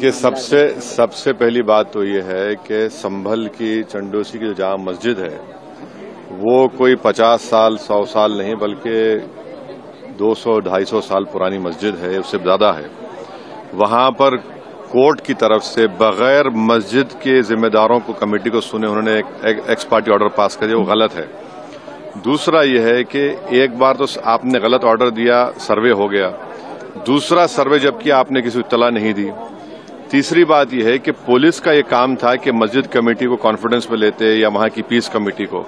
देखिए, सबसे पहली बात तो ये है कि संभल की चंडोसी की जो जामा मस्जिद है वो कोई 50 साल 100 साल नहीं बल्कि 200-250 साल पुरानी मस्जिद है, उससे ज्यादा है। वहां पर कोर्ट की तरफ से बगैर मस्जिद के जिम्मेदारों को, कमेटी को सुने उन्होंने एक एक्स पार्टी ऑर्डर पास कर दिया, वो गलत है। दूसरा यह है कि एक बार तो आपने गलत ऑर्डर दिया, सर्वे हो गया, दूसरा सर्वे जब किया आपने किसी को इत्तला नहीं दी। तीसरी बात यह है कि पुलिस का ये काम था कि मस्जिद कमेटी को कॉन्फिडेंस में लेते या वहां की पीस कमेटी को।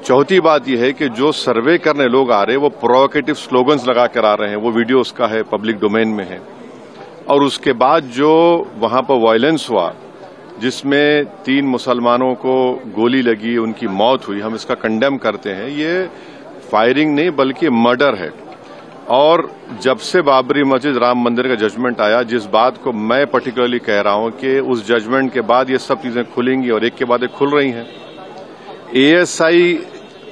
चौथी बात यह है कि जो सर्वे करने लोग आ रहे हैं वो प्रोवोकेटिव स्लोगन्स लगा कर आ रहे हैं, वो वीडियो उसका है, पब्लिक डोमेन में है। और उसके बाद जो वहां पर वायलेंस हुआ जिसमें 3 मुसलमानों को गोली लगी, उनकी मौत हुई, हम इसका कंडेम करते हैं। ये फायरिंग नहीं बल्कि मर्डर है। और जब से बाबरी मस्जिद राम मंदिर का जजमेंट आया, जिस बात को मैं पर्टिकुलरली कह रहा हूं कि उस जजमेंट के बाद ये सब चीजें खुलेंगी और एक के बाद एक खुल रही हैं। एएसआई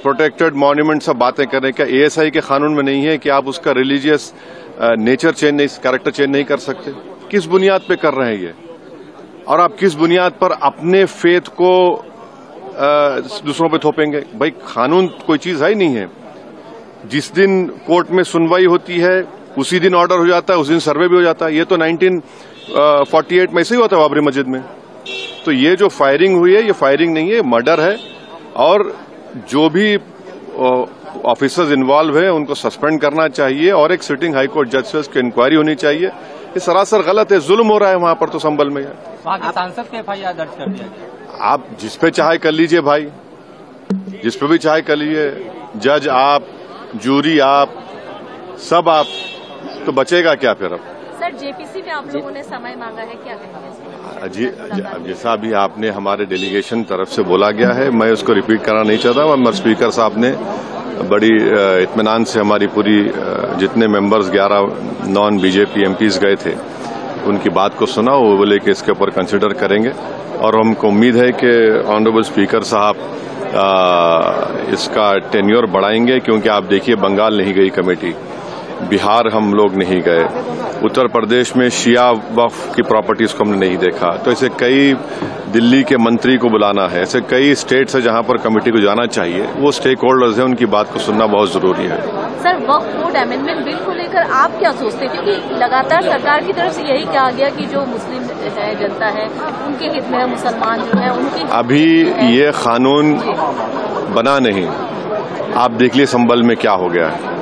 प्रोटेक्टेड मॉन्यूमेंट सब बातें कर रहे हैं, क्या एएसआई के कानून में नहीं है कि आप उसका रिलीजियस नेचर चेंज नहीं, कैरेक्टर चेंज नहीं कर सकते? किस बुनियाद पे कर रहे हैं ये? और आप किस बुनियाद पर अपने फेथ को दूसरों पे थोपेंगे? भाई, कानून कोई चीज है ही नहीं है। जिस दिन कोर्ट में सुनवाई होती है उसी दिन ऑर्डर हो जाता है, उस दिन सर्वे भी हो जाता है। ये तो 1948 में ऐसे ही होता है बाबरी मस्जिद में। तो ये जो फायरिंग हुई है ये फायरिंग नहीं है, मर्डर है। और जो भी ऑफिसर्स इन्वॉल्व है उनको सस्पेंड करना चाहिए और एक सिटिंग हाईकोर्ट जज से उसकी इंक्वायरी होनी चाहिए। ये सरासर गलत है, जुल्म हो रहा है वहां पर। तो संभल में वहां के सांसद के एफआईआर दर्ज कर दिया गया। आप जिस पे चाहे कर लीजिए भाई, जिस पे भी चाहे कर लीजिए, जज आप, जूरी आप, सब आप, तो बचेगा क्या फिर? अब सर, जेपीसी में आप लोगों ने समय मांगा है, क्या कहेंगे? जी, जैसा अभी आपने हमारे डेलीगेशन तरफ से बोला गया है, मैं उसको रिपीट करना नहीं चाहता। मगर स्पीकर साहब ने बड़ी इत्मीनान से हमारी पूरी जितने मेंबर्स 11 नॉन बीजेपी एमपीज गए थे उनकी बात को सुना। वो बोले कि इसके ऊपर कंसिडर करेंगे और हमको उम्मीद है कि ऑनरेबल स्पीकर साहब इसका टेन्योर बढ़ाएंगे। क्योंकि आप देखिए, बंगाल नहीं गई कमेटी, बिहार हम लोग नहीं गए, उत्तर प्रदेश में शिया वक्फ की प्रॉपर्टीज को हमने नहीं देखा। तो ऐसे कई, दिल्ली के मंत्री को बुलाना है, ऐसे कई स्टेट्स है जहां पर कमेटी को जाना चाहिए। वो स्टेक होल्डर्स हैं, उनकी बात को सुनना बहुत जरूरी है। सर, वक्फ बोर्ड अमेंडमेंट बिल को लेकर आप क्या सोचते हैं? क्योंकि लगातार सरकार की तरफ से यही कहा गया कि जो मुस्लिम है, जनता है, उनके हित में है, मुसलमान जो है उनके। अभी ये कानून बना नहीं, आप देख लिए संभल में क्या हो गया है।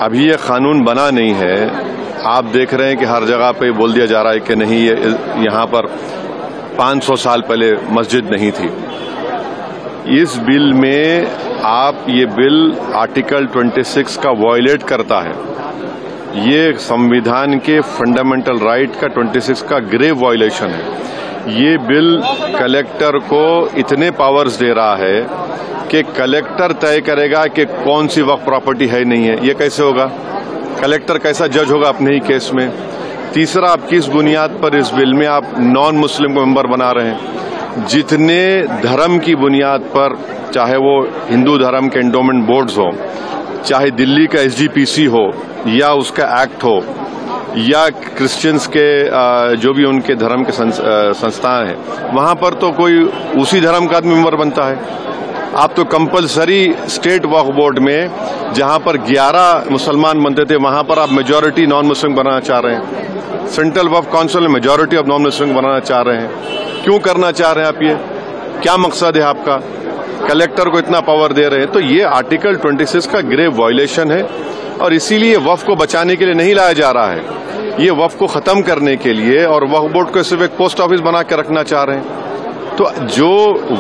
अभी ये कानून बना नहीं है। आप देख रहे हैं कि हर जगह पे बोल दिया जा रहा है कि नहीं, ये यहाँ पर 500 साल पहले मस्जिद नहीं थी। इस बिल में आप, ये बिल आर्टिकल 26 का वायलेट करता है। ये संविधान के फंडामेंटल राइट का 26 का ग्रेव वायलेशन है। ये बिल कलेक्टर को इतने पावर्स दे रहा है कि कलेक्टर तय करेगा कि कौन सी वक्फ प्रॉपर्टी है नहीं है। ये कैसे होगा? कलेक्टर कैसा जज होगा अपने ही केस में? तीसरा, आप किस बुनियाद पर इस बिल में आप नॉन मुस्लिम को मेंबर बना रहे हैं? जितने धर्म की बुनियाद पर, चाहे वो हिंदू धर्म के एंडोमेंट बोर्ड्स हो, चाहे दिल्ली का एसजीपीसी हो या उसका एक्ट हो, या क्रिश्चियंस के जो भी उनके धर्म के संस्थाएं हैं, वहां पर तो कोई उसी धर्म का आदमी मेंबर बनता है। आप तो कंपलसरी स्टेट वक्फ बोर्ड में जहां पर 11 मुसलमान बनते थे, वहां पर आप मेजॉरिटी नॉन मुस्लिम बनाना चाह रहे हैं। सेंट्रल वक्फ काउंसिल में मेजॉरिटी ऑफ नॉन मुस्लिम बनाना चाह रहे हैं। क्यों करना चाह रहे हैं आप? ये क्या मकसद है आपका? कलेक्टर को इतना पावर दे रहे हैं। तो ये आर्टिकल 26 का ग्रेव वायलेशन है और इसीलिए वक्फ को बचाने के लिए नहीं लाया जा रहा है। ये वक्फ को खत्म करने के लिए, और वक्फ बोर्ड को सिर्फ एक पोस्ट ऑफिस बना के रखना चाह रहे हैं। तो जो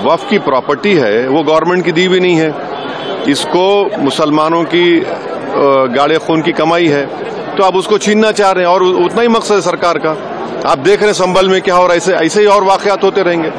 वक्फ की प्रॉपर्टी है वो गवर्नमेंट की दी भी नहीं है, इसको मुसलमानों की गाड़े खून की कमाई है, तो आप उसको छीनना चाह रहे हैं। और उतना ही मकसद है सरकार का। आप देख रहे हैं संभल में क्या हो रहा है, ऐसे ही और वाकयात होते रहेंगे।